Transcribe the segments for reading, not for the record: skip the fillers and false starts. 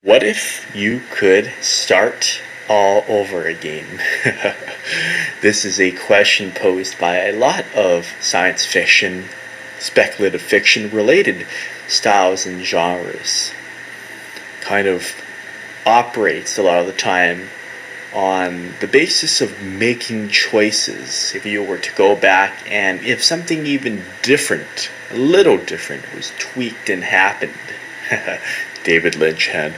What if you could start all over again? This is a question posed by a lot of science fiction, speculative fiction related styles and genres. Kind of operates a lot of the time on the basis of making choices. If you were to go back and if something even different, a little different, was tweaked and happened, David Lynch had,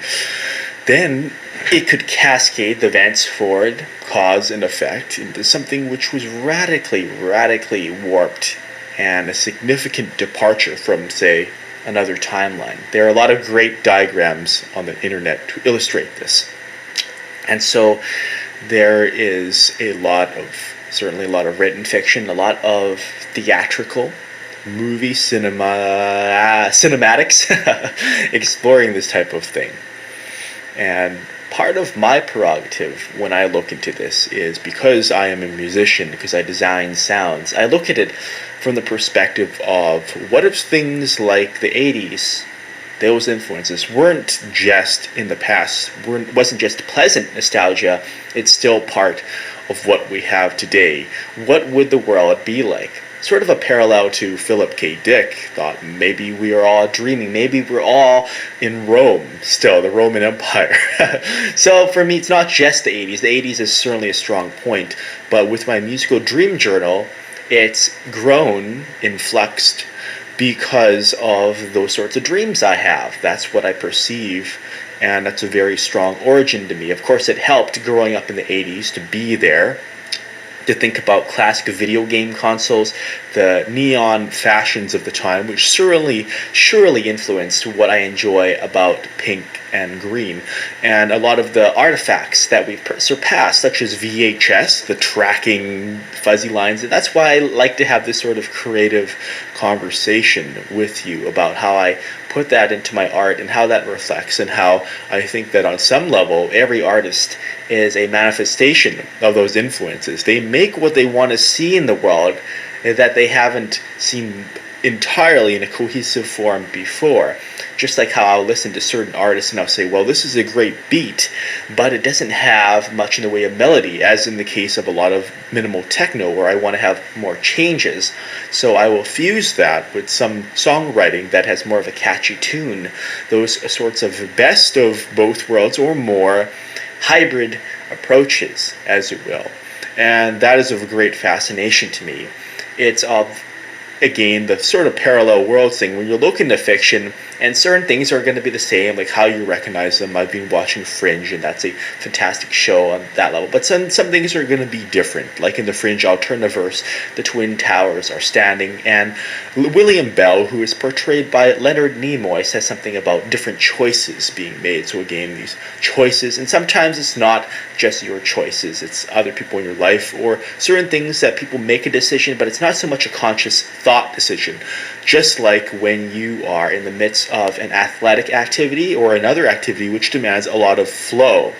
then it could cascade the events forward, cause and effect, into something which was radically warped and a significant departure from, say, another timeline. There are a lot of great diagrams on the internet to illustrate this. And so there is certainly a lot of written fiction, a lot of theatrical cinematics exploring this type of thing. And part of my prerogative when I look into this is because I am a musician, because I design sounds, I look at it from the perspective of what if things like the 80s, those influences weren't just in the past, wasn't just pleasant nostalgia, it's still part of what we have today. What would the world be like? Sort of a parallel to Philip K. Dick thought maybe we are all dreaming, maybe we're all in Rome still, the Roman Empire. So for me, it's not just the 80s. The 80s is certainly a strong point, but with my musical dream journal, it's grown, influxed, because of those sorts of dreams I have. That's what I perceive, and that's a very strong origin to me. Of course, it helped growing up in the 80s to be there, to think about classic video game consoles, the neon fashions of the time, which surely influenced what I enjoy about pink and green, and a lot of the artifacts that we've surpassed, such as VHS, the tracking fuzzy lines. And that's why I like to have this sort of creative conversation with you about how I put that into my art and how that reflects, and how I think that on some level every artist is a manifestation of those influences. They make what they want to see in the world that they haven't seen entirely in a cohesive form before. Just like how I'll listen to certain artists and I'll say, well, this is a great beat, but it doesn't have much in the way of melody, as in the case of a lot of minimal techno where I want to have more changes. So I will fuse that with some songwriting that has more of a catchy tune, those sorts of best of both worlds or more hybrid approaches, as it will. And that is of great fascination to me. It's of, again, the sort of parallel worlds thing. When you look into fiction, and certain things are going to be the same, like how you recognize them. I've been watching Fringe, and that's a fantastic show on that level. But some things are going to be different. Like in the Fringe Alternaverse, the Twin Towers are standing, and William Bell, who is portrayed by Leonard Nimoy, says something about different choices being made. So again, these choices, and sometimes it's not just your choices, it's other people in your life, or certain things that people make a decision, but it's not so much a conscious thought decision. Just like when you are in the midst of an athletic activity or another activity which demands a lot of flow,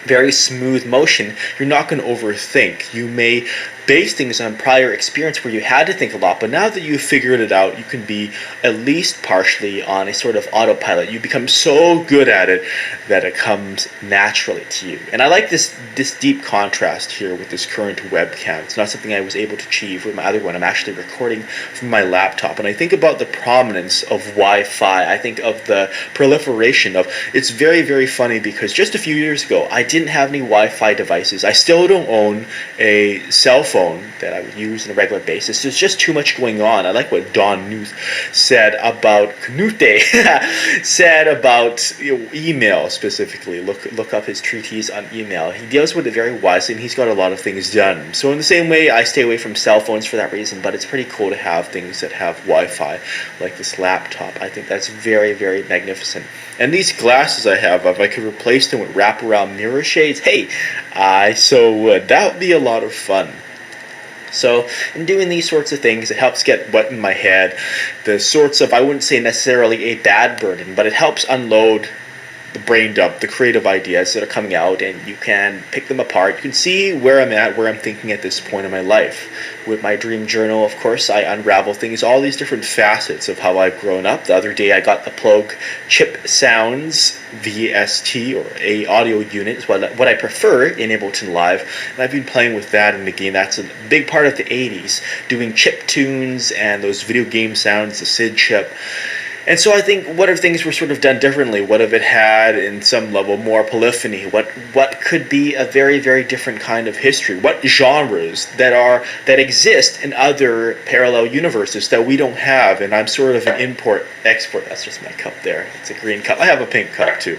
very smooth motion, you're not going to overthink. You may base things on prior experience where you had to think a lot, but now that you've figured it out, you can be at least partially on a sort of autopilot. You become so good at it that it comes naturally to you. And I like this deep contrast here with this current webcam. It's not something I was able to achieve with my other one. I'm actually recording from my laptop, and I think about the prominence of Wi-Fi. I think of the proliferation of, it's very funny because just a few years ago I didn't have any Wi-Fi devices. I still don't own a cell phone that I would use on a regular basis. There's just too much going on. I like what Don Knuth said about email specifically. Look up his treatise on email. He deals with it very wisely, and he's got a lot of things done. So in the same way, I stay away from cell phones for that reason, but it's pretty cool to have things that have Wi-Fi, like this laptop. I think that's very magnificent. And these glasses I have, if I could replace them with wraparound mirror shades, hey, I so would. That would be a lot of fun. So in doing these sorts of things, it helps get what in my head, the sorts of, I wouldn't say necessarily a bad burden, but it helps unload the brain dump, the creative ideas that are coming out, and you can pick them apart. You can see where I'm at, where I'm thinking at this point in my life. With my dream journal, of course, I unravel things, all these different facets of how I've grown up. The other day I got the Plogue Chip Sounds VST, or a audio unit, is what I prefer in Ableton Live, and I've been playing with that. And again, that's a big part of the 80s, doing chip tunes and those video game sounds, the SID chip. And so I think, what if things were sort of done differently? What if it had, in some level, more polyphony? What could be a very, very different kind of history? What genres that exist in other parallel universes that we don't have? And I'm sort of an import-export. That's just my cup there. It's a green cup. I have a pink cup too.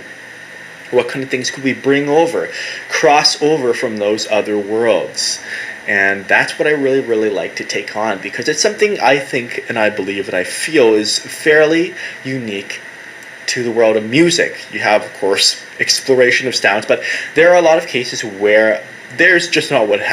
What kind of things could we bring over, cross over from those other worlds? And that's what I really, really like to take on, because it's something I think and I believe and I feel is fairly unique to the world of music. You have, of course, exploration of sounds, but there are a lot of cases where there's just not what's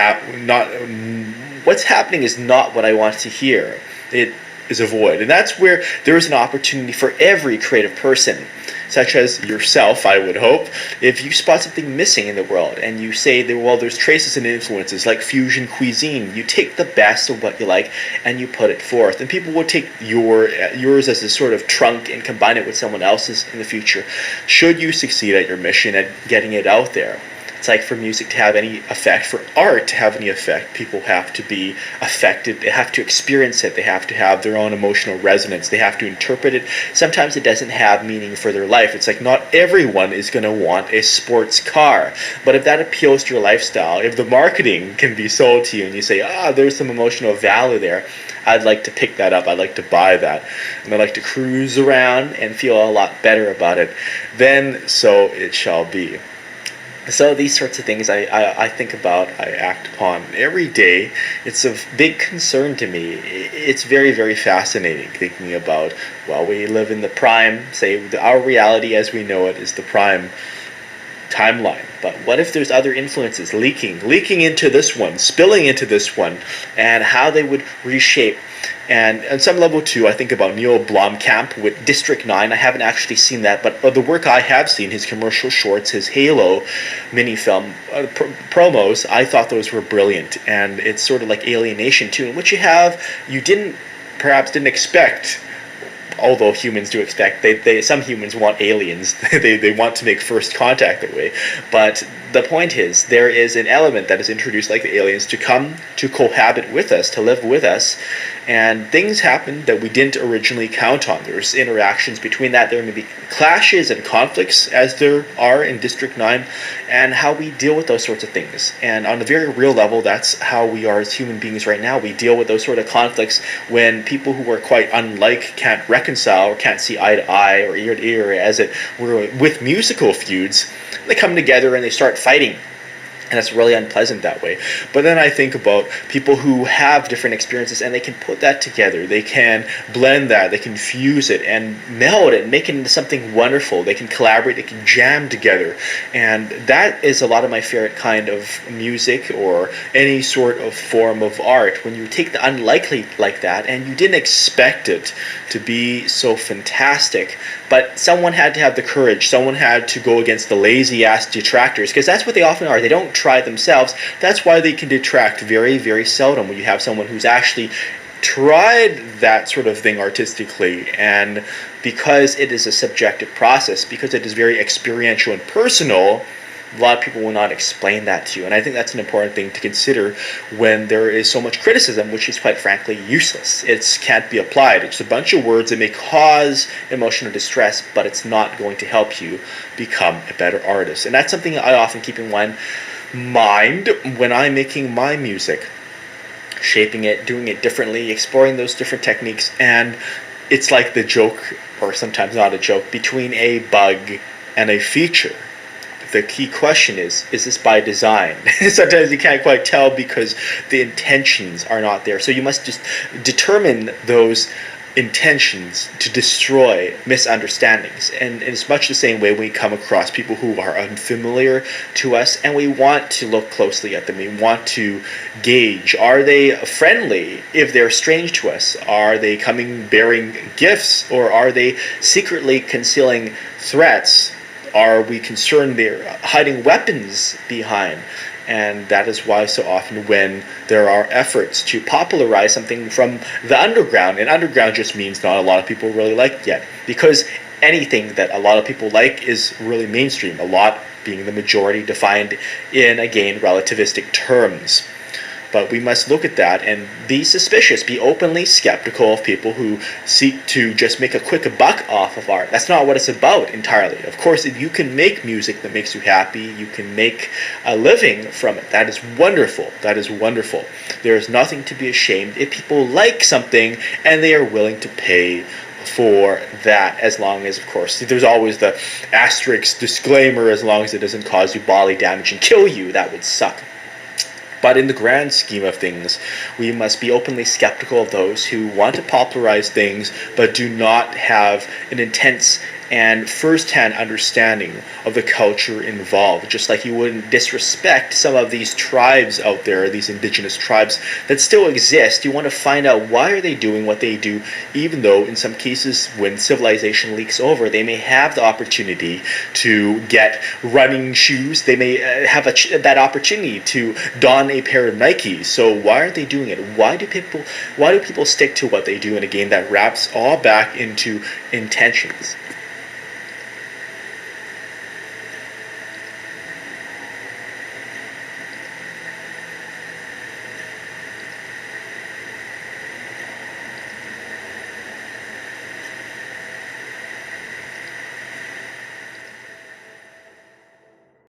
happening is not what I want to hear. It is a void. And that's where there is an opportunity for every creative person, such as yourself, I would hope, if you spot something missing in the world and you say, well, there's traces and influences like fusion cuisine. You take the best of what you like and you put it forth. And people will take yours as a sort of trunk and combine it with someone else's in the future, should you succeed at your mission at getting it out there. It's like, for music to have any effect, for art to have any effect, people have to be affected. They have to experience it. They have to have their own emotional resonance. They have to interpret it. Sometimes it doesn't have meaning for their life. It's like, not everyone is going to want a sports car. But if that appeals to your lifestyle, if the marketing can be sold to you and you say, there's some emotional value there, I'd like to pick that up. I'd like to buy that. And I'd like to cruise around and feel a lot better about it. Then so it shall be. So these sorts of things I think about, I act upon every day. It's of big concern to me. It's very, very fascinating thinking about, well, we live in the prime, say our reality as we know it is the prime timeline. But what if there's other influences leaking into this one, spilling into this one, and how they would reshape. And on some level too, I think about Neil Blomkamp with District 9. I haven't actually seen that, but the work I have seen, his commercial shorts, his Halo mini-film promos, I thought those were brilliant. And it's sort of like Alienation too, in which you perhaps didn't expect, although humans do expect, some humans want aliens, they want to make first contact that way. But the point is, there is an element that is introduced, like the aliens, to come to cohabit with us, to live with us, and things happen that we didn't originally count on. There's interactions between that. There may be clashes and conflicts, as there are in District 9, and how we deal with those sorts of things. And on a very real level, that's how we are as human beings right now. We deal with those sort of conflicts when people who are quite unlike can't reconcile or can't see eye to eye or ear to ear, as it were, with musical feuds. They come together and they start fighting. And that's really unpleasant that way. But then I think about people who have different experiences and they can put that together. They can blend that. They can fuse it and meld it and make it into something wonderful. They can collaborate. They can jam together. And that is a lot of my favorite kind of music or any sort of form of art. When you take the unlikely like that and you didn't expect it to be so fantastic, but someone had to have the courage. Someone had to go against the lazy-ass detractors, because that's what they often are. They don't try themselves. That's why they can detract very, very seldom, when you have someone who's actually tried that sort of thing artistically. And because it is a subjective process, because it is very experiential and personal, a lot of people will not explain that to you. And I think that's an important thing to consider when there is so much criticism, which is quite frankly useless. It can't be applied. It's a bunch of words that may cause emotional distress, but it's not going to help you become a better artist. And that's something I often keep in mind when I'm making my music, shaping it, doing it differently, exploring those different techniques. And it's like the joke, or sometimes not a joke, between a bug and a feature. The key question is this by design? Sometimes you can't quite tell because the intentions are not there. So you must just determine those intentions to destroy misunderstandings. And it's much the same way we come across people who are unfamiliar to us, and we want to look closely at them. We want to gauge, are they friendly if they're strange to us? Are they coming bearing gifts, or are they secretly concealing threats are we concerned they're hiding weapons behind? And that is why so often when there are efforts to popularize something from the underground, and underground just means not a lot of people really like it yet, because anything that a lot of people like is really mainstream, a lot being the majority defined in, again, relativistic terms. But we must look at that and be suspicious, be openly skeptical of people who seek to just make a quick buck off of art. That's not what it's about entirely. Of course, if you can make music that makes you happy, you can make a living from it. That is wonderful. That is wonderful. There is nothing to be ashamed if people like something and they are willing to pay for that, as long as, of course, there's always the asterisk disclaimer, as long as it doesn't cause you bodily damage and kill you. That would suck. But in the grand scheme of things, we must be openly skeptical of those who want to popularize things but do not have an intense and first-hand understanding of the culture involved. Just like you wouldn't disrespect some of these tribes out there, these indigenous tribes that still exist. You want to find out why are they doing what they do, even though in some cases when civilization leaks over, they may have the opportunity to get running shoes. They may have that opportunity to don a pair of Nikes. So why aren't they doing it? Why do people stick to what they do? And again, that wraps all back into intentions.